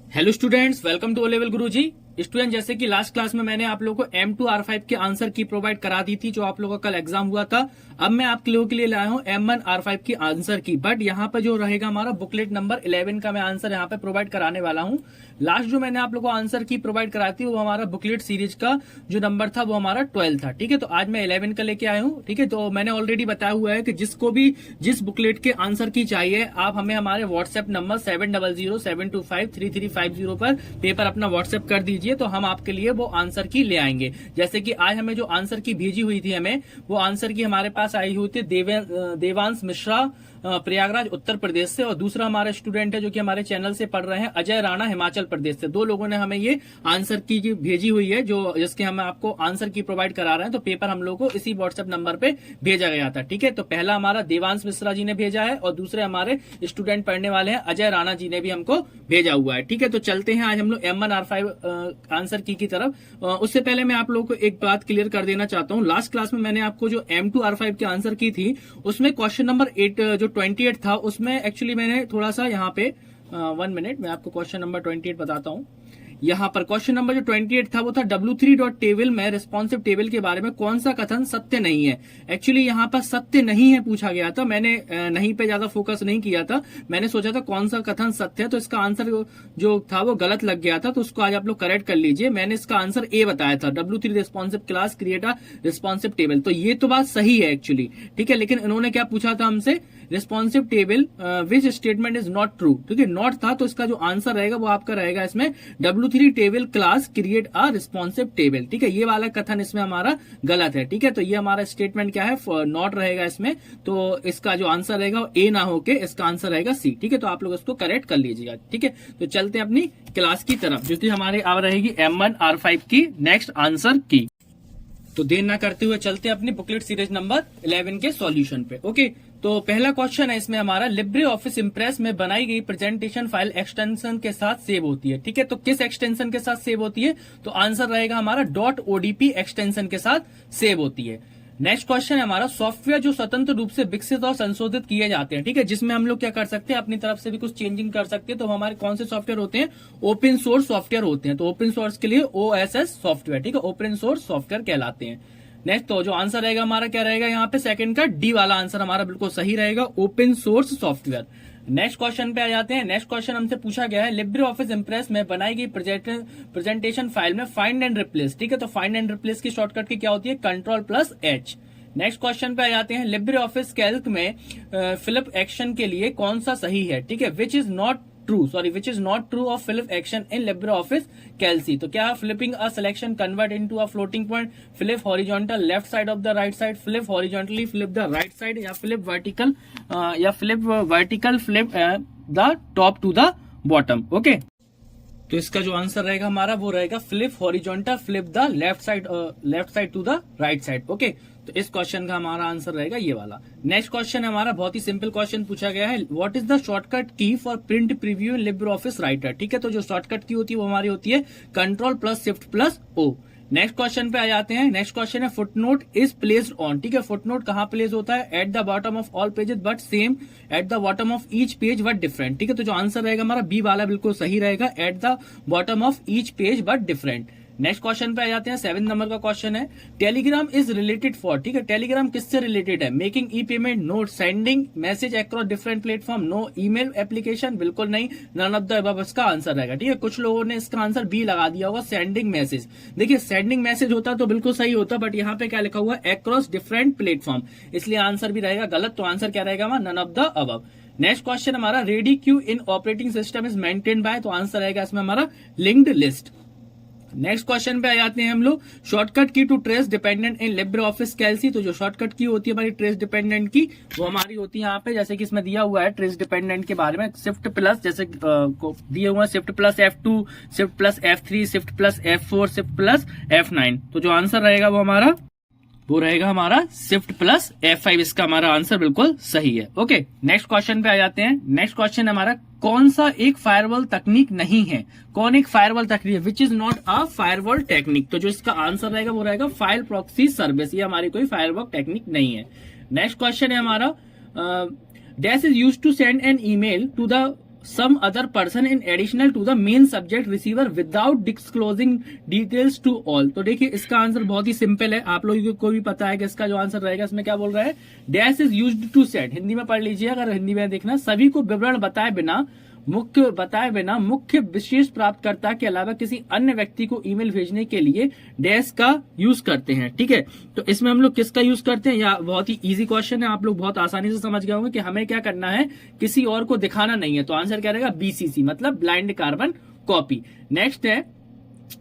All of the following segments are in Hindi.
Hello students, welcome to O level Guruji. Student, जैसे कि लास्ट क्लास में मैंने आप लोगों को M2R5 के आंसर की प्रोवाइड करा दी थी, जो आप लोगों का कल एग्जाम हुआ था। अब मैं आप लोगों के लिए लाया हूं M1R5 की आंसर की, बट यहाँ पर जो रहेगा हमारा बुकलेट नंबर 11 का मैं आंसर यहाँ पे प्रोवाइड कराने वाला हूँ। लास्ट जो मैंने आप लोगों को आंसर की प्रोवाइड कराई थी वो हमारा बुकलेट सीरीज का जो नंबर था वो हमारा 12 था। ठीक है, तो आज मैं 11 का लेके आया हूँ। ठीक है, तो मैंने ऑलरेडी बताया हुआ है कि जिसको भी जिस बुकलेट के आंसर की चाहिए, आप हमें हमारे व्हाट्सएप नंबर 7007253350 पर पेपर अपना व्हाट्सएप कर दीजिए, तो हम आपके लिए वो आंसर की ले आएंगे। जैसे कि आज हमें जो आंसर की भेजी हुई थी, हमें वो आंसर की हमारे पास आई हुई थी देवांश मिश्रा प्रयागराज उत्तर प्रदेश से, और दूसरा हमारा स्टूडेंट है जो कि हमारे चैनल से पढ़ रहे हैं अजय राणा हिमाचल प्रदेश से। दो लोगों ने हमें ये आंसर की भेजी हुई है, जो जिसके हम आपको आंसर की प्रोवाइड करा रहे हैं। तो पेपर हम लोग को इसी व्हाट्सएप नंबर पे भेजा गया था। ठीक है, तो पहला हमारा देवांश मिश्रा जी ने भेजा है और दूसरे हमारे स्टूडेंट पढ़ने वाले हैं अजय राणा जी ने भी हमको भेजा हुआ है। ठीक है, तो चलते हैं आज हम लोग M1R5 आंसर की तरफ। उससे पहले मैं आप लोगों को एक बात क्लियर कर देना चाहता हूँ। लास्ट क्लास में मैंने आपको जो M2R5 के आंसर की थी, उसमें क्वेश्चन नंबर 8 जो 28 था, उसमें एक्चुअली मैंने थोड़ा सा यहाँ पे 1 मिनट मैं आपको क्वेश्चन नंबर 28 बताता हूँ। यहाँ पर क्वेश्चन नंबर जो 28 था वो था W3.टेबल में रिस्पॉन्सिव टेबल के बारे में कौन सा कथन सत्य नहीं है। एक्चुअली यहाँ पर सत्य नहीं है पूछा गया था। मैंने नहीं पे ज्यादा फोकस नहीं किया था, मैंने सोचा था कौन सा कथन सत्य है, तो इसका आंसर जो था वो गलत लग गया था, तो उसको आज आप लोग करेक्ट कर लीजिए। मैंने इसका आंसर ए बताया था, W3 responsive class create a responsive table. तो ये तो बात सही है एक्चुअली। ठीक है, लेकिन इन्होंने क्या पूछा था हमसे, responsive table which statement is not true. ठीक है, नॉट था, तो इसका जो आंसर रहेगा वो आपका रहेगा इसमें W3 table class create a responsive table. ठीक है, ये वाला कथन इसमें हमारा गलत है। ठीक है, तो ये हमारा स्टेटमेंट क्या है, नॉट रहेगा इसमें। तो इसका जो आंसर रहेगा वो ए ना होके इसका आंसर रहेगा सी। ठीक है, तो आप लोग इसको करेक्ट कर लीजिएगा। ठीक है, तो चलते हैं अपनी क्लास की तरफ, जो कि हमारे अब रहेगी M1R5 की नेक्स्ट आंसर की। तो देर ना करते हुए चलते हैं अपनी बुकलेट सीरीज नंबर 11 के सॉल्यूशन पे। ओके, तो पहला क्वेश्चन है इसमें हमारा, लिब्रे ऑफिस इंप्रेस में बनाई गई प्रेजेंटेशन फाइल एक्सटेंशन के साथ सेव होती है। ठीक है, तो किस एक्सटेंशन के साथ सेव होती है, तो आंसर रहेगा हमारा .odp एक्सटेंशन के साथ सेव होती है। नेक्स्ट क्वेश्चन है हमारा, सॉफ्टवेयर जो स्वतंत्र रूप से विकसित और संशोधित किए जाते हैं। ठीक है, जिसमें हम लोग क्या कर सकते हैं, अपनी तरफ से भी कुछ चेंजिंग कर सकते हैं। तो हमारे कौन से सॉफ्टवेयर होते हैं, ओपन सोर्स सॉफ्टवेयर होते हैं। तो ओपन सोर्स के लिए OSS सॉफ्टवेयर, ठीक है, ओपन सोर्स सॉफ्टवेयर कहलाते हैं। नेक्स्ट, तो जो आंसर रहेगा हमारा क्या रहेगा, यहाँ पे सेकंड का डी वाला आंसर हमारा बिल्कुल सही रहेगा, open source software. Next question पे आ जाते हैं। नेक्स्ट क्वेश्चन हमसे पूछा गया है, लिब्रे ऑफिस इंप्रेस में बनाई गई प्रेजेंटेशन फाइल में फाइंड एंड रिप्लेस। ठीक है, तो फाइंड एंड रिप्लेस की शॉर्टकट की क्या होती है, Ctrl+H। नेक्स्ट क्वेश्चन पे आ जाते हैं, लिब्रे ऑफिस कैल्क में फिलिप एक्शन के लिए कौन सा सही है। ठीक है, which is not true of flip action in Libre office कैल्सी। तो क्या, flipping a selection convert into a floating point, flip horizontal left side of the right side, flip horizontally flip the right side, या flip vertical flip the top to the bottom. Okay, तो इसका जो आंसर रहेगा हमारा वो रहेगा flip horizontal flip the left side to the right side. Okay, तो इस क्वेश्चन का हमारा आंसर रहेगा ये वाला। नेक्स्ट क्वेश्चन है हमारा, बहुत ही सिंपल क्वेश्चन पूछा गया है, व्हाट इज द शॉर्टकट की for print preview in Libre office writer. ठीक है, तो जो शॉर्टकट की होती है वो हमारी होती है Ctrl+Shift+O। नेक्स्ट क्वेश्चन पे आ जाते हैं। नेक्स्ट क्वेश्चन है, फुटनोट इज प्लेस्ड ऑन। ठीक है, फुटनोट कहां प्लेस होता है, at the bottom of all pages but same at the bottom of each page but different. ठीक है, तो जो आंसर रहेगा हमारा बी वाला बिल्कुल सही रहेगा, at the bottom of each page but different. Next question पे आ जाते हैं। 7 नंबर का क्वेश्चन है, टेलीग्राम इज रिलेटेड फॉर। ठीक है, टेलीग्राम किससे रिलेटेड है, making e payment, note, sending message across different platform, no, email application, बिल्कुल नहीं, नन ऑफ द अबव इसका आंसर रहेगा। ठीक है, कुछ लोगों ने इसका आंसर बी लगा दिया होगा, सेंडिंग मैसेज। देखिए, सेंडिंग मैसेज होता तो बिल्कुल सही होता, बट यहाँ पे क्या लिखा हुआ है, अक्रॉस डिफरेंट प्लेटफॉर्म, इसलिए आंसर भी रहेगा गलत। तो आंसर क्या रहेगा हमारा, none of the above. Next question हमारा, ready queue in operating system is maintain by. तो आंसर रहेगा इसमें हमारा लिंक्ड लिस्ट। नेक्स्ट क्वेश्चन पे आ जाते हैं हम लोग, shortcut key to trace dependent in Libre office कैल्सी। तो जो शॉर्टकट की होती है हमारी ट्रेस डिपेंडेंट की, वो हमारी होती है यहाँ पे, जैसे कि इसमें दिया हुआ है ट्रेस डिपेंडेंट के बारे में, शिफ्ट प्लस, जैसे दिए हुए हैं Shift+F2, Shift+F3, Shift+F4, Shift+F9। तो जो आंसर रहेगा वो हमारा वो रहेगा हमारा Shift+F5। इसका हमारा आंसर बिल्कुल सही है। ओके, नेक्स्ट क्वेश्चन पे आ जाते हैं। नेक्स्ट क्वेश्चन हमारा, कौन सा एक फायरवॉल तकनीक नहीं है, कौन एक फायरवॉल तकनीक है, which is not a firewall technique. तो जो इसका आंसर रहेगा वो रहेगा फाइल प्रॉक्सी सर्विस, ये हमारी कोई फायरवॉल टेक्निक नहीं है। नेक्स्ट क्वेश्चन है हमारा, dash is used to send an email to the some other person in additional to the main subject receiver without disclosing details to all। तो देखिए इसका आंसर बहुत ही सिंपल है, आप लोगों को भी पता है कि इसका जो आंसर रहेगा, इसमें क्या बोल रहा है, dash is used to set, Hindi में पढ़ लीजिए अगर हिंदी में देखना, सभी को विवरण बताए बिना मुख्य विशेष प्राप्तकर्ता के अलावा किसी अन्य व्यक्ति को ईमेल भेजने के लिए डैश का यूज करते हैं। ठीक है, तो इसमें हम लोग किसका यूज करते हैं, या बहुत ही इजी क्वेश्चन है, आप लोग बहुत आसानी से समझ गए होंगे कि हमें क्या करना है, किसी और को दिखाना नहीं है। तो आंसर क्या रहेगा, बीसीसी मतलब ब्लाइंड कार्बन कॉपी। नेक्स्ट है,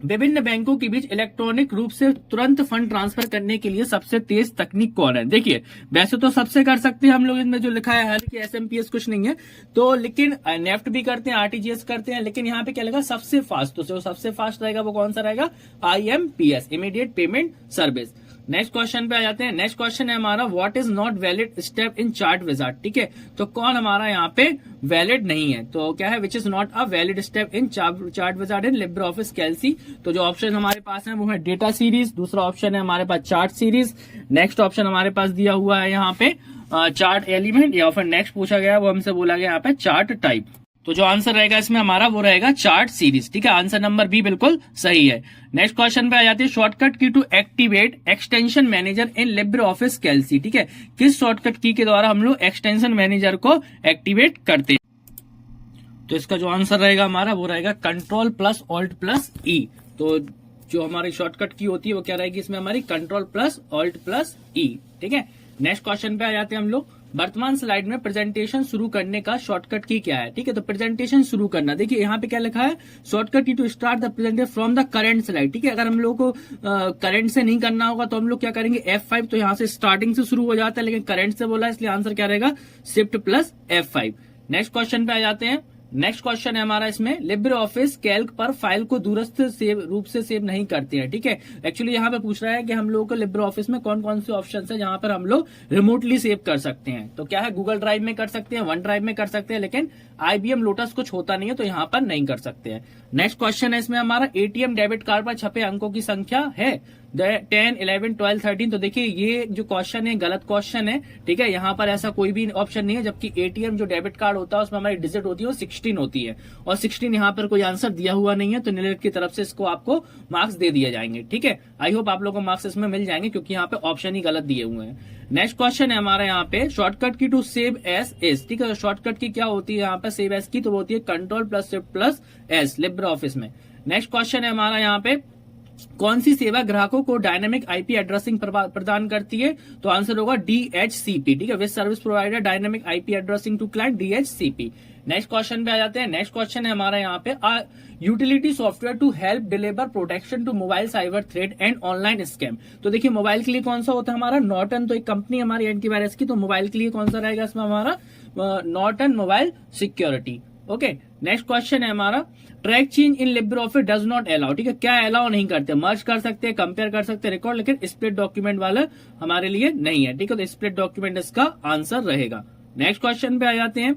विभिन्न बैंकों के बीच इलेक्ट्रॉनिक रूप से तुरंत फंड ट्रांसफर करने के लिए सबसे तेज तकनीक कौन है। देखिए वैसे तो सबसे कर सकते हैं हम लोग, इसमें जो लिखा है, हालांकि एसएमपीएस कुछ नहीं है तो, लेकिन नेफ्ट भी करते हैं, आरटीजीएस करते हैं, लेकिन यहाँ पे क्या लगा, सबसे फास्ट। तो जो सबसे फास्ट रहेगा वो कौन सा रहेगा, IMPS, immediate payment service. Next question पे आ जाते हैं। नेक्स्ट क्वेश्चन है हमारा, what is not valid step in chart wizard. ठीक है, तो कौन हमारा यहाँ पे वैलिड नहीं है, तो क्या है, which is not a valid step in chart wizard in Libre office कैल्सी। तो जो ऑप्शन हमारे पास है वो है डेटा सीरीज, दूसरा ऑप्शन है हमारे पास चार्ट सीरीज, नेक्स्ट ऑप्शन हमारे पास दिया हुआ है यहाँ पे चार्ट एलिमेंट, या फिर नेक्स्ट पूछा गया वो हमसे बोला गया यहाँ पे चार्ट टाइप। तो जो आंसर रहेगा इसमें हमारा वो रहेगा चार्ट सीरीज। ठीक है, आंसर नंबर बी बिल्कुल सही है। नेक्स्ट क्वेश्चन पे आ जाती है, shortcut key to activate extension manager in Libre office कैल्सी। ठीक है, किस शॉर्टकट की के द्वारा हम लोग एक्सटेंशन मैनेजर को एक्टिवेट करते हैं। तो इसका जो आंसर रहेगा हमारा वो रहेगा कंट्रोल प्लस ऑल्ट प्लस ई। तो जो हमारी शॉर्टकट की होती है वो क्या रहेगी इसमें हमारी, कंट्रोल प्लस ऑल्ट प्लस ई। ठीक है, नेक्स्ट क्वेश्चन पे आ जाते हैं हम लोग, वर्तमान स्लाइड में प्रेजेंटेशन शुरू करने का शॉर्टकट की क्या है। ठीक है, तो प्रेजेंटेशन शुरू करना, देखिए यहाँ पे क्या लिखा है, shortcut key to start the presentation from the current slide. ठीक है, अगर हम लोग को करंट से नहीं करना होगा तो हम लोग क्या करेंगे, F5, तो यहाँ से स्टार्टिंग से शुरू हो जाता है, लेकिन करंट से बोला इसलिए आंसर क्या रहेगा, shift plus F5। Next question पे आ जाते हैं। नेक्स्ट क्वेश्चन है हमारा इसमें, लिब्रे ऑफिस कैल्क पर फाइल को दूरस्थ रूप से सेव नहीं करते हैं। ठीक है, एक्चुअली यहाँ पे पूछ रहा है कि हम लोग को लिब्रे ऑफिस में कौन कौन से ऑप्शन है जहां पर हम लोग रिमोटली सेव कर सकते हैं। तो क्या है, गूगल ड्राइव में कर सकते हैं, वन ड्राइव में कर सकते हैं, लेकिन IBM लोटस कुछ होता नहीं है तो यहाँ पर नहीं कर सकते हैं। नेक्स्ट क्वेश्चन है इसमें हमारा, ATM डेबिट कार्ड पर छपे अंकों की संख्या है 10, 11, 12, 13। तो देखिए ये जो क्वेश्चन है गलत क्वेश्चन है। ठीक है, यहाँ पर ऐसा कोई भी ऑप्शन नहीं है, जबकि ATM जो डेबिट कार्ड होता है उसमें हमारी डिजिट होती है वो 16 होती है, और 16 यहाँ पर कोई आंसर दिया हुआ नहीं है, तो नीलट की तरफ से इसको आपको मार्क्स दे दिए जाएंगे। ठीक है, आई होप आप लोगों को मार्क्स इसमें मिल जाएंगे, क्योंकि यहाँ पे ऑप्शन ही गलत दिए हुए हैं। नेक्स्ट क्वेश्चन है हमारा यहाँ पे, shortcut key to save S is. ठीक है, तो शॉर्टकट की क्या होती है यहाँ पे, सेव एस की तो होती है control plus shift plus S Libre office में। नेक्स्ट क्वेश्चन है हमारा यहाँ पे, कौन सी सेवा ग्राहकों को डायनेमिक आईपी एड्रेसिंग प्रदान करती है। तो आंसर होगा DHCP। ठीक है, which service provider dynamic IP addressing to client, DHCP। Next question पे आ जाते हैं। नेक्स्ट क्वेश्चन है हमारा यहाँ पे, utility software to help deliver protection to mobile cyber threat and online scam. तो देखिए मोबाइल के लिए कौन सा होता है हमारा, नॉर्टन। तो एक कंपनी हमारी एंटीवायरस की, तो मोबाइल के लिए कौन सा रहेगा इसमें हमारा, Norton mobile security. Okay, next question है हमारा, track change in Libre office does not allow. ठीक है, क्या अलाउ नहीं करते, मर्ज कर सकते हैं, कंपेयर कर सकते हैं रिकॉर्ड, लेकिन स्प्लिट डॉक्यूमेंट वाला हमारे लिए नहीं है। ठीक है, तो स्प्लिट डॉक्यूमेंट इसका आंसर रहेगा। नेक्स्ट क्वेश्चन पे आ जाते हैं,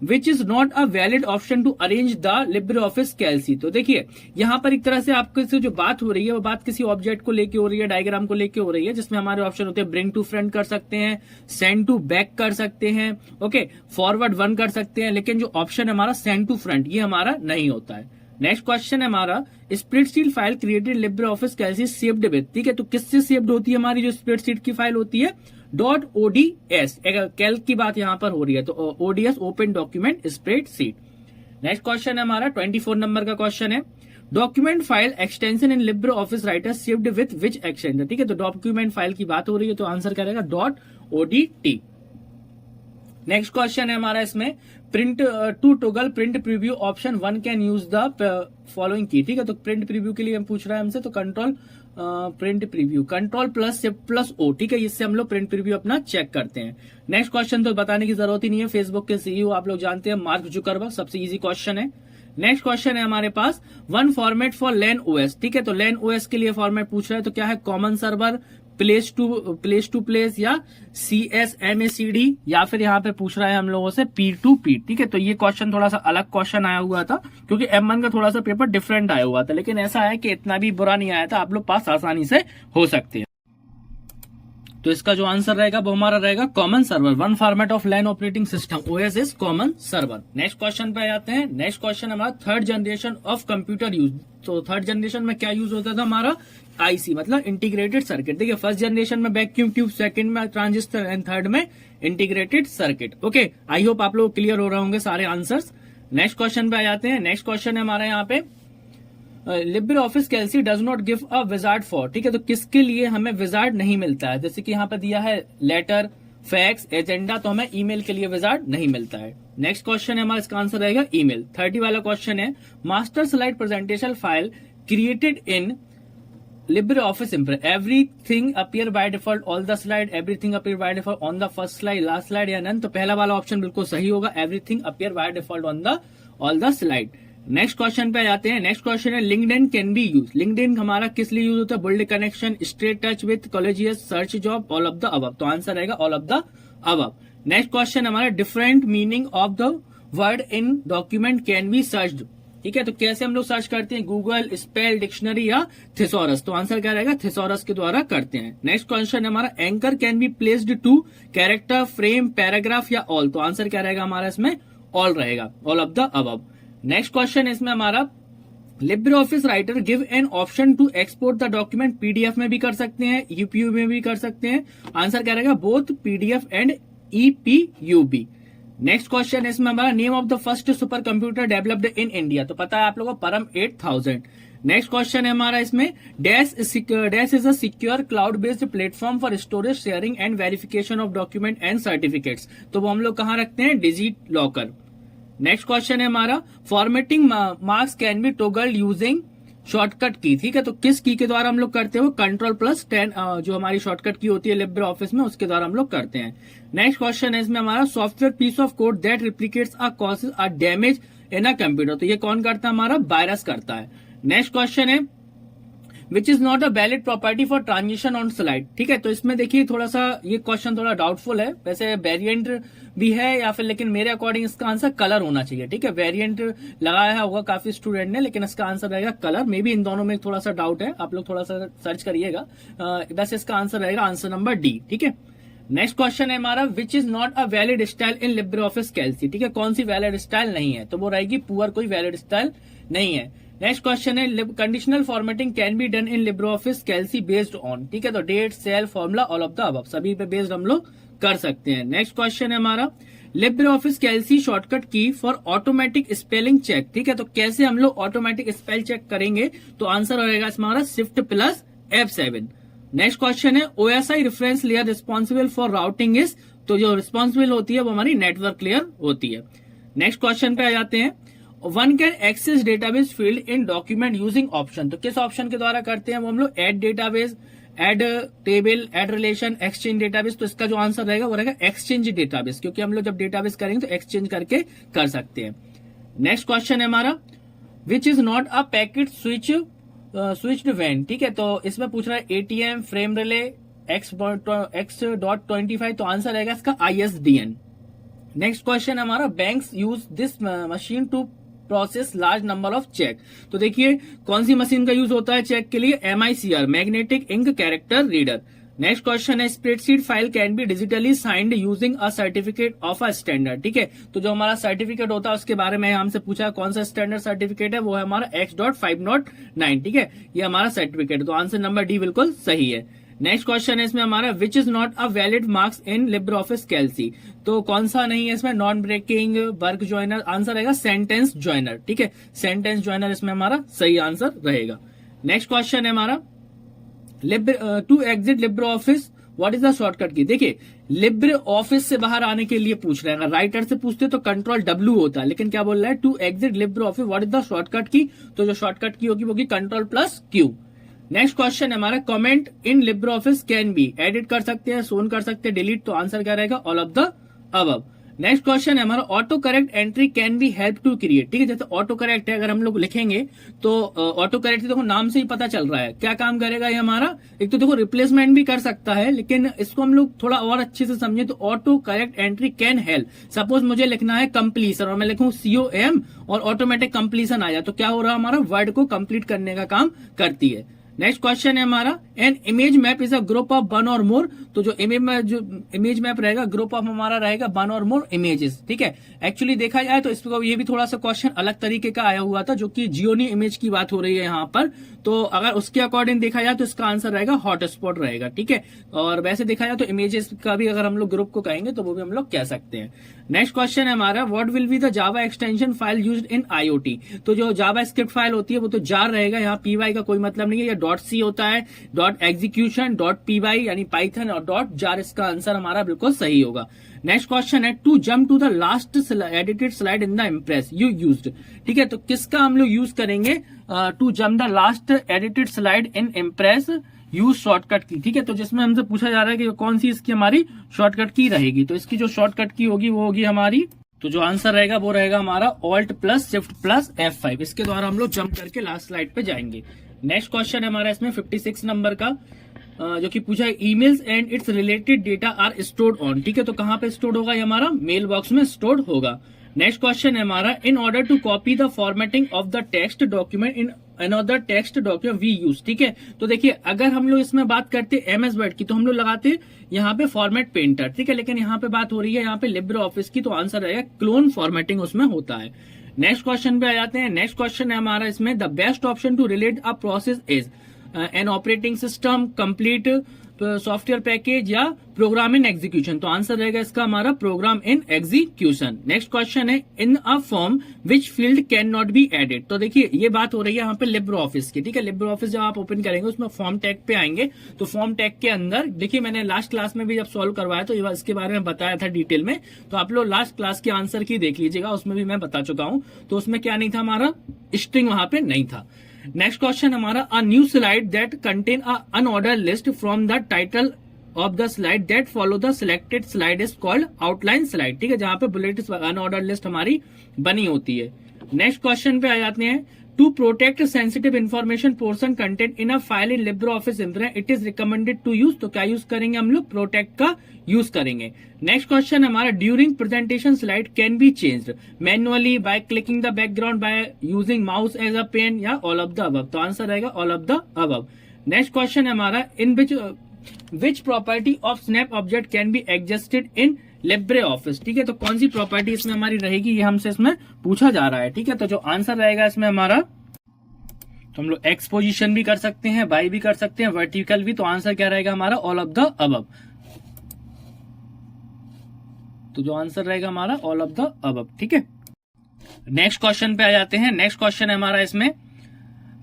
which is not a valid option to arrange the libre office कैल्सी। तो देखिए यहाँ पर एक तरह से आपके से जो बात हो रही है वो बात किसी ऑब्जेक्ट को लेके हो रही है, डायग्राम को लेके हो रही है, जिसमें हमारे ऑप्शन होते हैं ब्रिंग टू फ्रंट कर सकते हैं, सेंड टू बैक कर सकते हैं, ओके, फॉरवर्ड 1 कर सकते हैं, लेकिन जो ऑप्शन है हमारा सेंड टू फ्रंट ये हमारा नहीं होता है। नेक्स्ट क्वेश्चन है हमारा, spreadsheet file created Libre office Calc saved with. ठीक है, तो किससे सेव्ड होती है हमारी जो स्प्रेडशीट की फाइल होती है, .ods। कैल्क की बात यहां पर हो रही है, तो ODS open document spreadsheet. Next question है हमारा 24 नंबर का क्वेश्चन है, document file extension in Libre office writer saved with which extension. ठीक है, तो डॉक्यूमेंट फाइल की बात हो रही है, तो आंसर क्या रहेगा, .odt। नेक्स्ट क्वेश्चन है हमारा इसमें, print to toggle print preview option 1 can use the following key. ठीक है, तो प्रिंट प्रीव्यू के लिए हम पूछ रहा है हमसे, तो control print preview, control plus shift plus O। ठीक है, इससे हम लोग प्रिंट प्रीव्यू अपना चेक करते हैं। नेक्स्ट क्वेश्चन तो बताने की जरूरत ही नहीं है, फेसबुक के CEO आप लोग जानते हैं, मार्क जुकरबर्ग, सबसे इजी क्वेश्चन है। नेक्स्ट क्वेश्चन है हमारे पास, one format for LAN OS। ठीक है, तो लैन OS के लिए फॉर्मेट पूछ रहा है, तो क्या है, common server, place to place, या CSMACD, या फिर यहाँ पे पूछ रहा है हम लोगों से P2P। ठीक है, तो ये क्वेश्चन थोड़ा सा अलग क्वेश्चन आया हुआ था, क्योंकि M1 का थोड़ा सा पेपर डिफरेंट आया हुआ था, लेकिन ऐसा है कि इतना भी बुरा नहीं आया था, आप लोग पास आसानी से हो सकते हैं। तो इसका जो आंसर रहेगा वो हमारा रहेगा common server, one format of LAN operating system, OS is common server. Next question पे आते हैं। नेक्स्ट क्वेश्चन हमारा third generation of computer use. तो थर्ड जनरेशन में क्या यूज होता था हमारा, आईसी मतलब इंटीग्रेटेड सर्किट। देखिए फर्स्ट जनरेशन में वैक्यूम ट्यूब, सेकंड में ट्रांजिस्टर एंड थर्ड में integrated circuit. Okay, I hope आप लोग क्लियर हो रहे होंगे सारे आंसर्स। नेक्स्ट क्वेश्चन पे आ जाते हैं। नेक्स्ट क्वेश्चन है हमारे यहाँ पे Libre office Calc does not give a wizard for. ठीक है, तो किसके लिए हमें विजार्ड नहीं मिलता है, जैसे कि यहाँ पे दिया है लेटर, फैक्स, एजेंडा, तो हमें ईमेल के लिए विजार्ड नहीं मिलता है। नेक्स्ट क्वेश्चन है हमारा, इसका आंसर रहेगा ईमेल। 30 वाला क्वेश्चन है master slide presentation file created in Libre Office impress everything appear by default, all the slide, everything appear by default, on the first slide, last slide या नन। तो पहला वाला ऑप्शन बिल्कुल सही होगा, everything appear by default on the all the slide. Next question पे जाते हैं। नेक्स्ट क्वेश्चन है LinkedIn can be use. LinkedIn हमारा किस लिए यूज होता है, build connection, straight touch with colleagues, search job, all of the above. तो आंसर रहेगा all of the above. Next question हमारा different meaning of the word in document can be searched. ठीक है, तो कैसे हम लोग सर्च करते हैं, गूगल, स्पेल, डिक्शनरी या थिसोरस। तो आंसर क्या रहेगा, थिसोरस के द्वारा करते हैं। नेक्स्ट क्वेश्चन है हमारा anchor can be placed to character, frame, paragraph या ऑल। तो आंसर क्या रहेगा हमारा इसमें, ऑल रहेगा, all of the above. Next question है इसमें हमारा Libre office Writer give an option to export the document, PDF में भी कर सकते हैं, यूपीयू में भी कर सकते हैं। आंसर क्या रहेगा, both PDF and EPUB. Next question है इसमें हमारा name of the first super computer developed in India. तो पता है आप लोगों को, परम 8000। नेक्स्ट क्वेश्चन है हमारा इसमें dash is a secure cloud based platform for storage, sharing and verification of document and certificates. तो वो हम लोग कहाँ रखते हैं, डिजी लॉकर। नेक्स्ट क्वेश्चन है हमारा formatting marks can be toggled using shortcut key. ठीक है, तो किस की के द्वारा हम लोग करते हैं, Ctrl+10 जो हमारी शॉर्टकट की होती है लिब्रे ऑफिस में, उसके द्वारा हम लोग करते हैं। नेक्स्ट क्वेश्चन है इसमें हमारा software piece of code that replicates a causes a damage in a computer. तो ये कौन करता है, हमारा वायरस करता है। नेक्स्ट क्वेश्चन है which is not a valid property for transition on slide. ठीक है, तो इसमें देखिए थोड़ा सा ये क्वेश्चन थोड़ा डाउटफुल है, वैसे वेरिएंट भी है या फिर, लेकिन मेरे अकॉर्डिंग इसका आंसर कलर होना चाहिए। ठीक है, वेरिएंट लगाया होगा काफी स्टूडेंट ने, लेकिन इसका आंसर रहेगा कलर। मे बी इन दोनों में थोड़ा सा डाउट है, आप लोग थोड़ा सा सर्च करिएगा। वैसे इसका आंसर रहेगा आंसर नंबर डी। ठीक है, नेक्स्ट क्वेश्चन है हमारा which is not a valid style in Libre office कैल्सी। ठीक है, कौन सी वैलिड स्टाइल नहीं है, तो वो रहेगी पुअर, कोई वैलिड स्टाइल नहीं है। नेक्स्ट क्वेश्चन है conditional formatting can be done in Libre office Calc based on. ठीक है, तो date, cell, formula, all of the above, सभी पे बेस्ड हम लोग कर सकते हैं। नेक्स्ट क्वेश्चन है हमारा लिब्रे ऑफिस कैल्सी शॉर्टकट की फॉर ऑटोमेटिक स्पेलिंग चेक। ठीक है, तो कैसे हम लोग ऑटोमेटिक स्पेल चेक करेंगे, तो आंसर रहेगा हमारा Shift+F7। नेक्स्ट क्वेश्चन है OSI reference layer responsible for routing is. तो जो रिस्पॉन्सिबल होती है वो हमारी नेटवर्क लेयर होती है। नेक्स्ट क्वेश्चन पे आ जाते हैं one can access database field in document using option. तो किस ऑप्शन के द्वारा करते हैं वो हम लोग, add database, add table, add relation, exchange database. तो इसका जो आंसर रहेगा वो रहेगा एक्सचेंज डेटाबेस, क्योंकि हम लोग जब डेटाबेस करेंगे तो एक्सचेंज करके कर सकते हैं। नेक्स्ट क्वेश्चन है हमारा which is not a packet switched वैन। ठीक है, तो इसमें पूछ रहा है एटीएम, फ्रेम रिले, X.25। तो आंसर रहेगा इसका ISDN। नेक्स्ट क्वेश्चन हमारा banks use this machine to process large number of cheque. तो देखिए कौन सी मशीन का यूज होता है चेक के लिए, MICR, magnetic ink character reader. Next question है spreadsheet file can be digitally signed using a certificate of a standard. ठीक है, तो जो हमारा सर्टिफिकेट होता है उसके बारे में हमसे पूछा कौन सा स्टैंडर्ड सर्टिफिकेट है, वो है हमारा X.509। ठीक है, ये हमारा सर्टिफिकेट, तो आंसर नंबर डी बिल्कुल सही है। नेक्स्ट क्वेश्चन है इसमें हमारा which is not a valid marks in Libre office कैल्सी। तो कौन सा नहीं है इसमें, non breaking, word joiner. Answer रहेगा सेंटेंस ज्वाइनर। ठीक है, सेंटेंस ज्वाइनर इसमें हमारा सही आंसर रहेगा। नेक्स्ट क्वेश्चन है हमारा to exit Libre Office what is the shortcut key. देखिए लिब्रे ऑफिस से बाहर आने के लिए पूछ रहे हैं, अगर राइटर से पूछते तो Ctrl+W होता है, लेकिन क्या बोल रहा है to exit Libre Office what is the shortcut key. तो जो शॉर्टकट की होगी वो होगी Ctrl+Q। नेक्स्ट क्वेश्चन है हमारा comment in Libre office can be, edit कर सकते हैं, शोन कर सकते हैं, डिलीट। तो आंसर क्या रहेगा, all of the above. Next question है हमारा auto correct entry can be help to create. ठीक है, जैसे ऑटो करेक्ट है, अगर हम लोग लिखेंगे तो ऑटो करेक्ट देखो नाम से ही पता चल रहा है क्या काम करेगा ये हमारा। एक तो देखो रिप्लेसमेंट भी कर सकता है, लेकिन इसको हम लोग थोड़ा और अच्छे से समझे तो auto correct entry can help. Suppose मुझे लिखना है कंप्लीशन और मैं लिखूं COM और ऑटोमेटिक कंप्लीशन आ जाए, तो क्या हो रहा है हमारा, वर्ड को कंप्लीट करने का काम करती है। नेक्स्ट क्वेश्चन है हमारा an image map is a group of one और मोर, तो जो इमेज मैप रहेगा ग्रुप ऑफ हमारा रहेगा वन और मोर इमेजेस, ठीक है। एक्चुअली देखा जाए तो इसको ये भी थोड़ा सा क्वेश्चन अलग तरीके का आया हुआ था, जो कि जियोनी इमेज की बात हो रही है यहाँ पर, तो अगर उसके अकॉर्डिंग देखा जाए तो इसका आंसर रहेगा हॉटस्पॉट रहेगा, ठीक है। और वैसे देखा जाए तो इमेजेस का भी अगर हम लोग ग्रुप को कहेंगे तो वो भी हम लोग कह सकते हैं। नेक्स्ट क्वेश्चन है हमारा, what will be the Java extension file used in IoT, तो जो जावा स्क्रिप्ट फाइल होती है वो तो जार रहेगा, यहाँ पीवाई का कोई मतलब नहीं है, या .c होता है, .execution, .py यानी पाइथन और .jar, इसका आंसर हमारा बिल्कुल सही होगा। नेक्स्ट क्वेश्चन है, to jump to the last edited slide in the Impress you used, ठीक है। तो किसका हम लोग यूज करेंगे, to jump the last edited slide in Impress use shortcut key, ठीक है। तो जिसमें हमसे पूछा जा रहा है कि कौन सी इसकी हमारी शॉर्टकट की रहेगी, तो इसकी जो शॉर्टकट की होगी वो होगी हमारी, तो जो आंसर रहेगा वो रहेगा हमारा Alt plus Shift plus F5, इसके द्वारा हम लोग जंप करके लास्ट स्लाइड पे जाएंगे। नेक्स्ट क्वेश्चन है हमारा इसमें 56 नंबर का, जो कि पूछा है, emails and its related data are stored on, ठीक है। तो कहाँ पे स्टोर्ड होगा, ये हमारा मेल बॉक्स में स्टोर्ड होगा। नेक्स्ट क्वेश्चन है हमारा, in order to copy the formatting of the text document in another text document we use, ठीक है। तो देखिए अगर हम लोग इसमें बात करते हैं एमएस वर्ड की, तो हम लोग लगाते यहाँ पे फॉर्मेट पेंटर, ठीक है। लेकिन यहाँ पे बात हो रही है यहाँ पे लिब्रे ऑफिस की, तो आंसर रहेगा क्लोन फॉर्मेटिंग उसमें होता है। नेक्स्ट क्वेश्चन पे आ जाते हैं। नेक्स्ट क्वेश्चन है हमारा इसमें, the best option to relate a process is an operating system, complete software package या प्रोग्राम इन एग्जीक्यूशन, तो आंसर रहेगा इसका हमारा program in execution. Next question है, in a form which field can not be added, तो देखिए ये बात हो रही है यहाँ पे लिब्रे ऑफिस की, ठीक है। लिब्रे ऑफिस जब आप ओपन करेंगे उसमें फॉर्म टैग पे आएंगे, तो फॉर्म टैग के अंदर देखिए मैंने लास्ट क्लास में भी जब सॉल्व करवाया तो ये इसके बारे में बताया था डिटेल में, तो आप लोग लास्ट क्लास के आंसर की देख लीजिएगा, उसमें भी मैं बता चुका हूं। तो उसमें क्या नहीं था, हमारा स्ट्रिंग वहां पे नहीं था। नेक्स्ट क्वेश्चन हमारा, a new slide that contain a unordered list from the title of the slide that follow the selected slide is called outline slide, ठीक है, जहां पे बुलेट अनऑर्डर लिस्ट हमारी बनी होती है। नेक्स्ट क्वेश्चन पे आ जाते हैं, to protect sensitive information portion content in a file in Libre Office Impress it is recommended to use, तो क्या यूज करेंगे हम लोग, प्रोटेक्ट का यूज करेंगे। नेक्स्ट क्वेश्चन हमारा, during presentation slide can be changed manually by clicking the background by using mouse as a pen या ऑल ऑफ द अबव, तो आंसर रहेगा all of the above. Next question है हमारा, in which property of snap object can be adjusted in Libre office, ठीक है। तो कौन सी प्रॉपर्टी इसमें हमारी रहेगी, ये हमसे इसमें पूछा जा रहा है, ठीक है। तो जो आंसर रहेगा इसमें हमारा, तो हम लोग एक्स पोजिशन भी कर सकते हैं, वाई भी कर सकते हैं, वर्टिकल भी, तो आंसर क्या रहेगा हमारा ऑल ऑफ द अबव। तो जो आंसर रहेगा हमारा ऑल ऑफ द अबव, ठीक है। नेक्स्ट क्वेश्चन पे आ जाते हैं। नेक्स्ट क्वेश्चन है हमारा इसमें,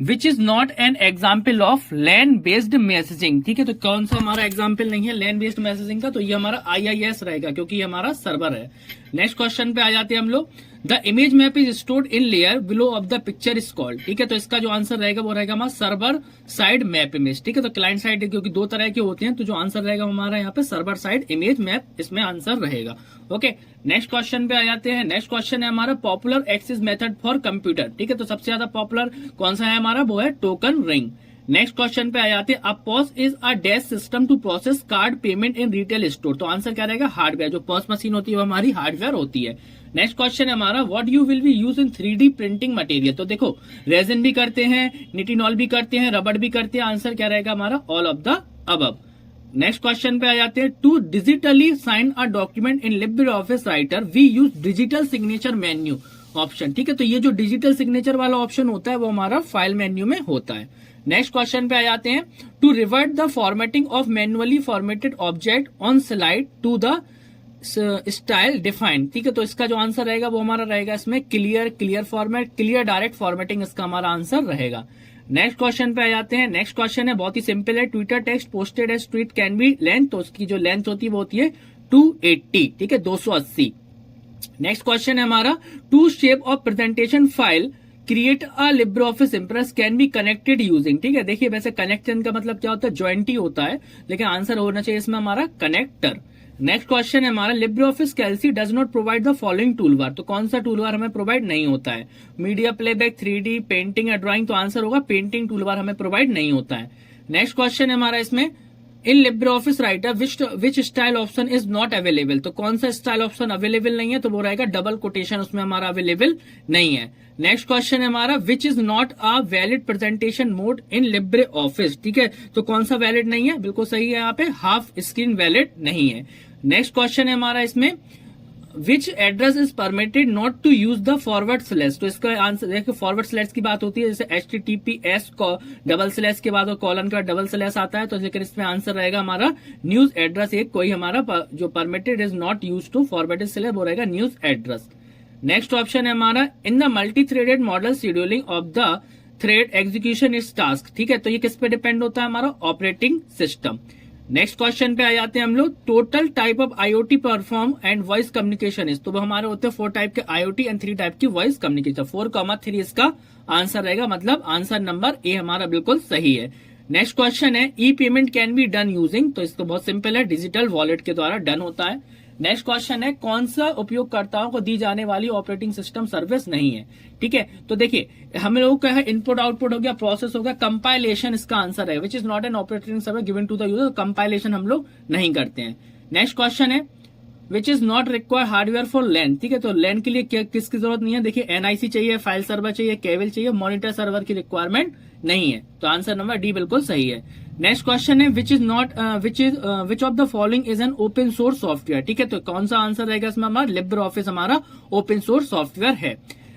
which is not an example of LAN based messaging, ठीक है। तो कौन सा हमारा एग्जाम्पल नहीं है लैन बेस्ड मैसेजिंग का, तो ये हमारा IIS रहेगा, क्योंकि ये हमारा सर्वर है। नेक्स्ट क्वेश्चन पे आ जाते हैं हम लोग, the image map is stored in layer below of the picture is called, ठीक है। तो इसका जो आंसर रहेगा वो रहेगा हमारा सर्वर साइड मैप इमेज, ठीक है। तो क्लाइंट साइड क्योंकि दो तरह के होते हैं, तो जो आंसर रहेगा हमारा यहाँ पे सर्वर साइड इमेज मैप, इसमें आंसर रहेगा। ओके, नेक्स्ट क्वेश्चन पे आ जाते हैं। नेक्स्ट क्वेश्चन है हमारा, popular access method for computer, ठीक है। तो सबसे ज्यादा पॉपुलर कौन सा है हमारा, वो है टोकन रिंग। नेक्स्ट क्वेश्चन पे आ जाते हैं, a POS is a dash system to process card payment in retail store, तो आंसर क्या रहेगा हार्डवेयर, जो पॉस मशीन होती है वो हमारी हार्डवेयर होती है। नेक्स्ट क्वेश्चन है हमारा, what you will be use in 3D printing material, तो देखो रेजिन भी करते हैं, निटिनॉल भी करते हैं, रबड़ भी करते हैं, आंसर क्या रहेगा हमारा all of the above. Next question पे आ जाते हैं, to digitally sign a document in Libre office Writer we use digital signature menu option, ठीक है। तो ये जो डिजिटल सिग्नेचर वाला ऑप्शन होता है वो हमारा फाइल मेन्यू में होता है। नेक्स्ट क्वेश्चन पे आ जाते हैं, to revert the formatting of manually formatted object on slide to the style defined, ठीक है। तो इसका जो आंसर रहेगा वो हमारा रहेगा इसमें clear format, clear direct formatting, इसका हमारा आंसर रहेगा। नेक्स्ट क्वेश्चन पे आ जाते हैं। नेक्स्ट क्वेश्चन है बहुत ही सिंपल है, Twitter text posted as tweet can be length, तो उसकी जो लेंथ होती है वो होती है 280, ठीक है, 280। नेक्स्ट क्वेश्चन है हमारा, to shape of presentation file create a Libre Office Impress can be connected using, ठीक है। देखिए वैसे कनेक्शन का मतलब क्या होता है, ज्वाइंट ही होता है, लेकिन आंसर होना चाहिए इसमें हमारा कनेक्टर। नेक्स्ट क्वेश्चन है हमारा, Libre office Calc does not provide the following toolbar, तो कौन सा टूलबार हमें प्रोवाइड नहीं होता है, मीडिया प्लेबैक, 3D, पेंटिंग या ड्राइंग, तो आंसर होगा पेंटिंग टूलबार हमें प्रोवाइड नहीं होता है। नेक्स्ट क्वेश्चन है हमारा इसमें, in Libre office Writer which style option is not available, तो कौन सा स्टाइल ऑप्शन अवेलेबल नहीं है, तो वो रहेगा डबल कोटेशन, उसमें हमारा अवेलेबल नहीं है। नेक्स्ट क्वेश्चन है हमारा which is not a valid presentation mode in Libre office. ठीक है, तो कौन सा वैलिड नहीं है, बिल्कुल सही है, यहाँ पे हाफ स्क्रीन वैलिड नहीं है। नेक्स्ट क्वेश्चन है हमारा इसमें which address is permitted not to use the forward slash. तो इसका आंसर देखिए, फॉरवर्ड स्लैश की बात होती है, जैसे HTTPS डबल स्लैश के बाद और कॉलन का डबल स्लैश आता है, तो लेकिन इसमें आंसर रहेगा हमारा न्यूज एड्रेस। एक कोई हमारा जो permitted is not use to forward slash वो रहेगा न्यूज एड्रेस। नेक्स्ट ऑप्शन है हमारा in the multi threaded model scheduling of the thread execution is task. ठीक है, तो ये किस पे डिपेंड होता है, हमारा ऑपरेटिंग सिस्टम। नेक्स्ट क्वेश्चन पे आ जाते हैं हम लोग, total type of IoT perform and voice communication is. तो वो हमारे होते हैं 4 टाइप के IoT एंड 3 टाइप की वॉइस कम्युनिकेशन। 4,3 इसका आंसर रहेगा, मतलब आंसर नंबर ए हमारा बिल्कुल सही है। नेक्स्ट क्वेश्चन है e payment can be done using. तो इसको बहुत सिंपल है, डिजिटल वॉलेट के द्वारा डन होता है। नेक्स्ट क्वेश्चन है कौन सा उपयोगकर्ताओं को दी जाने वाली ऑपरेटिंग सिस्टम सर्विस नहीं है। ठीक है, तो देखिए हम लोगों का है इनपुट आउटपुट हो गया, प्रोसेस हो गया, कंपाइलेशन इसका आंसर है, which is not an operating service given to the user. Compilation हम लोग नहीं करते हैं। नेक्स्ट क्वेश्चन है which is not require hardware for LAN. ठीक है, तो लैन के लिए किसकी जरूरत नहीं है, देखिए NIC चाहिए, फाइल सर्वर चाहिए, केबल चाहिए, मॉनिटर सर्वर की रिक्वायरमेंट नहीं है, तो आंसर नंबर डी बिल्कुल सही है। नेक्स्ट क्वेश्चन है which of the following is an open source software. ठीक है, तो कौन सा आंसर रहेगा इसमें, हमारा लिब्रे ऑफिस हमारा ओपन सोर्स सॉफ्टवेयर है।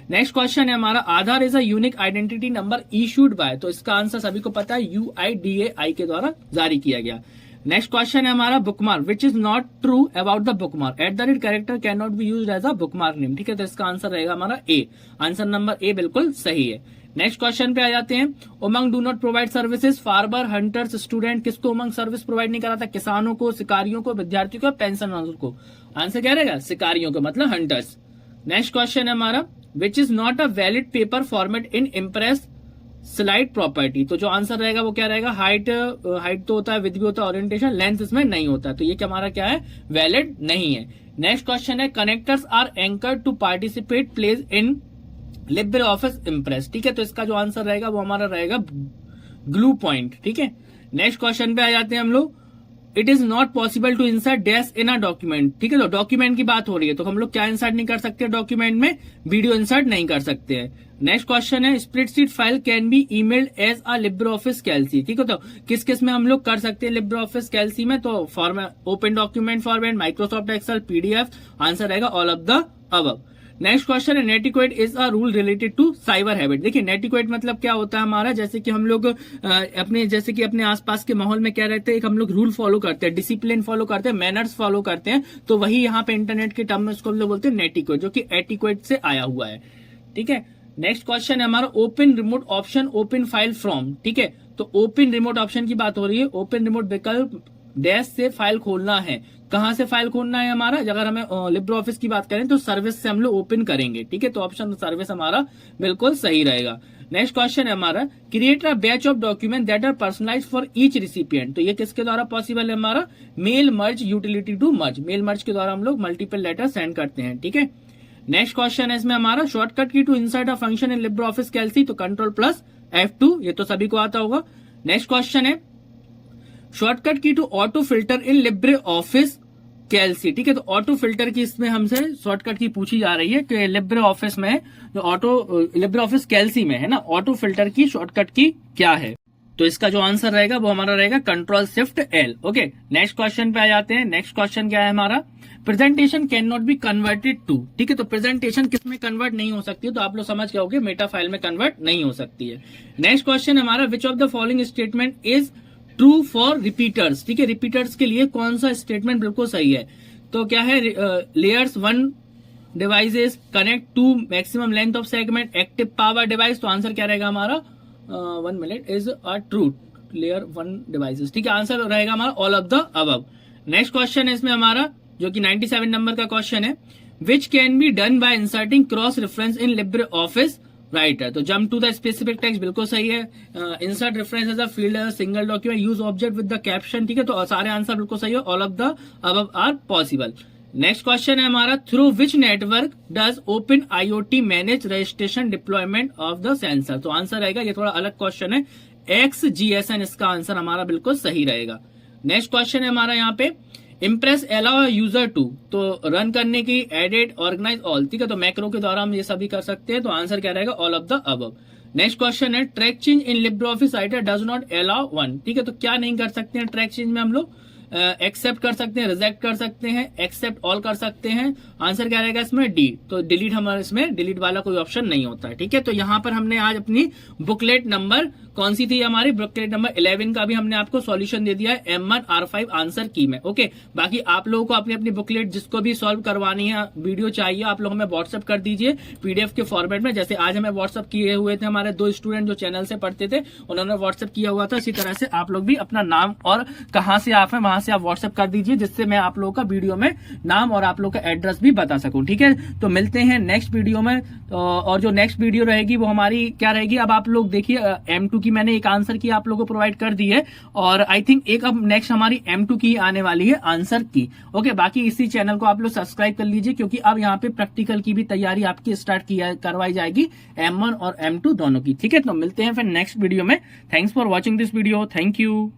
नेक्स्ट क्वेश्चन है हमारा Aadhaar is a unique identity number issued by. तो इसका आंसर सभी को पता है, UIDAI के द्वारा जारी किया गया। नेक्स्ट क्वेश्चन है हमारा bookmark which is not true about the bookmark, @ character can not be used as a bookmark name. ठीक है, तो इसका आंसर रहेगा हमारा ए, आंसर नंबर ए बिल्कुल सही है। नेक्स्ट क्वेश्चन पे आ जाते हैं, Umang do not provide services farmer hunters student. किसको उमंग सर्विस प्रोवाइड नहीं कराता, किसानों को, शिकारियों को, विद्यार्थियों को, पेंशनर्स को। आंसर क्या रहेगा, शिकारियों को, मतलब हंटर्स। नेक्स्ट क्वेश्चन है हमारा which is not a valid paper format in impress slide property. तो जो आंसर रहेगा वो क्या रहेगा, हाइट तो होता है, विड्थ भी होता है, ओरिएंटेशन, लेंथ इसमें नहीं होता, तो ये क्या हमारा क्या है, वैलिड नहीं है। नेक्स्ट क्वेश्चन है connectors are anchored to participate place in Libre Office Impress. ठीक है, तो इसका जो आंसर रहेगा वो हमारा रहेगा ग्लू पॉइंट। ठीक है, नेक्स्ट क्वेश्चन पे आ जाते हैं हम लोग, it is not possible to insert dash in a document. ठीक है, तो डॉक्यूमेंट की बात हो रही है, तो हम लोग क्या इंसर्ट नहीं कर सकते डॉक्यूमेंट में, वीडियो इंसर्ट नहीं कर सकते हैं। नेक्स्ट क्वेश्चन है spreadsheet file can be emailed as a Libre office कैल्सी। ठीक है, तो किस किस में हम लोग कर सकते हैं लिब्रे ऑफिस कैल्सी में, तो format open document format, Microsoft Excel, PDF, answer रहेगा all of the above. Next question है netiquette is a rule related to cyber habit. देखिए नेटिक्वेट मतलब क्या होता है हमारा, जैसे कि हम लोग अपने आसपास के माहौल में क्या रहते हैं, एक हम लोग रूल फॉलो करते हैं, डिसिप्लिन फॉलो करते हैं, मैनर्स फॉलो करते हैं, तो वही यहाँ पे इंटरनेट के टर्म में उसको हम लोग बोलते हैं नेटिक्वेट, जो कि एटिक्वेट से आया हुआ है। ठीक है, नेक्स्ट क्वेश्चन है हमारा open remote option open file from. ठीक है, तो ओपन रिमोट ऑप्शन की बात हो रही है, ओपन रिमोट विकल्प डैश से फाइल खोलना है। कहां से फाइल खोलना है हमारा, अगर हमें लिब्रे ऑफिस की बात करें तो सर्विस से हम लोग ओपन करेंगे। ठीक है, तो ऑप्शन सर्विस हमारा बिल्कुल सही रहेगा। नेक्स्ट क्वेश्चन है हमारा create a batch of document that are personalised for each recipient. तो ये किसके द्वारा पॉसिबल है, हमारा mail merge utility to merge, mail merge के द्वारा हम लोग मल्टीपल लेटर सेंड करते हैं। ठीक है, नेक्स्ट क्वेश्चन है इसमें हमारा shortcut key to insert a function in Libre office कैल्सी। तो Ctrl+F2, ये तो सभी को आता होगा। नेक्स्ट क्वेश्चन है shortcut key to auto filter in Libre office कैल्सी। ठीक है, तो ऑटो फिल्टर की इसमें हमसे शॉर्टकट की पूछी जा रही है कि लिब्रे ऑफिस में जो लिब्रे ऑफिस कैल्सी में है ना, ऑटो फिल्टर की शॉर्टकट की क्या है, तो इसका जो आंसर रहेगा वो हमारा रहेगा Ctrl+Shift+L। ओके, नेक्स्ट क्वेश्चन पे आ जाते हैं। नेक्स्ट क्वेश्चन क्या है हमारा, presentation can not be converted to. ठीक है, तो प्रेजेंटेशन किसमें कन्वर्ट नहीं हो सकती है, तो आप लोग समझ गए होंगे, मेटा फाइल में कन्वर्ट नहीं हो सकती है। नेक्स्ट क्वेश्चन हमारा विच of the following statement is true for repeaters. ठीक है, रिपीटर्स के लिए कौन सा स्टेटमेंट बिल्कुल सही है, तो क्या है, layers 1 devices connect to maximum length of segment active power device. तो आंसर क्या रहेगा हमारा, 1 minute is a true layer 1 devices. ठीक है, आंसर रहेगा हमारा all of the above. Next question है इसमें हमारा जो कि 97 नंबर का क्वेश्चन है, which can be done by inserting cross reference in Libre office writer. तो jump to the specific text बिल्कुल सही है, insert reference as a field single document, use object with the caption. ठीक है, तो सारे आंसर बिल्कुल सही है, all of the above are possible. Next question है हमारा through which network does open IoT manage registration deployment of the sensor. तो आंसर रहेगा, ये थोड़ा अलग क्वेश्चन है, XGSN इसका आंसर हमारा बिल्कुल सही रहेगा। नेक्स्ट क्वेश्चन है हमारा यहाँ पे इम्प्रेस अलाउ यूजर टू, तो रन करने की एडिट ऑर्गेनाइज ऑल, ठीक है, तो मैक्रो के द्वारा हम ये सभी कर सकते हैं। तो आंसर क्या रहेगा, all of the above. Next question है track change in Libre office writer does not allow one, ठीक है, तो क्या नहीं कर सकते हैं ट्रैक चेंज में हम लोग, एक्सेप्ट कर सकते हैं, रिजेक्ट कर सकते हैं, एक्सेप्ट ऑल कर सकते हैं। आंसर क्या रहेगा इसमें, डी। तो डिलीट हमारे इसमें डिलीट वाला कोई ऑप्शन नहीं होता है, ठीक है। तो यहां पर हमने आज अपनी बुकलेट नंबर कौन सी थी, हमारी बुकलेट नंबर 11 का भी हमने आपको सॉल्यूशन दे दिया है M1R5 आंसर की में। ओके, बाकी आप लोगों को अपनी अपनी बुकलेट जिसको भी सॉल्व करवानी है, वीडियो चाहिए, आप लोग हमें व्हाट्सअप कर दीजिए पीडीएफ के फॉर्मेट में। जैसे आज हमें व्हाट्सअप किए हुए थे हमारे 2 स्टूडेंट जो चैनल से पढ़ते थे, उन्होंने व्हाट्सअप किया हुआ था। इसी तरह से आप लोग भी अपना नाम और कहां से आप हैं वहां से आप व्हाट्सअप कर दीजिए, जिससे मैं आप लोगों का वीडियो में नाम और आप लोग का एड्रेस भी बता सकूं, ठीक है। तो मिलते हैं नेक्स्ट वीडियो में। और जो नेक्स्ट वीडियो रहेगी वो हमारी क्या रहेगी, अब आप लोग देखिए M2 की मैंने एक आंसर की आप लोगों को प्रोवाइड कर दी है, और आई थिंक एक अब नेक्स्ट हमारी M2 की आने वाली है आंसर की। ओके, बाकी इसी चैनल को आप लोग सब्सक्राइब कर लीजिए, क्योंकि अब यहाँ पे प्रैक्टिकल की भी तैयारी आपकी स्टार्ट करवाई जाएगी M1 और M2 दोनों की, ठीक है। तो मिलते हैं फिर नेक्स्ट वीडियो में। Thanks for watching this video, thank you.